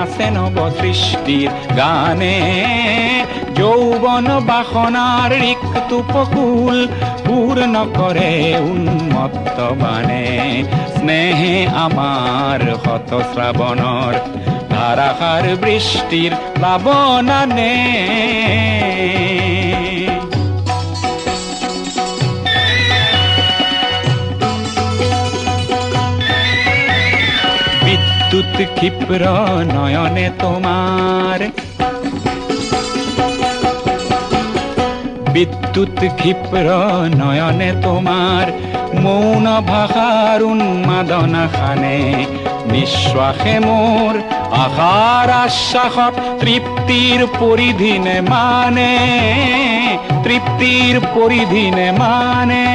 নাচে নব সৃষ্টির গানে। যৌবন বাসনার ঋতুপকুল পূর্ণ করে উন্মত্ত বানে। স্নেহে আমার হত শ্রাবণর ধারাসার বৃষ্টির প্লাবনানে। বিদ্যুৎ ক্ষিপ্র নয়নে তোমার, বিদ্যুৎ ক্ষিপ্র নয়নে তোমার মৌন ভাষার উন্মাদনা খানে। নিঃশ্বাসে মোর আশার আশ্বাসত তৃপ্তির পরিধিনে মানে, তৃপ্তির পরিধিনে মানে।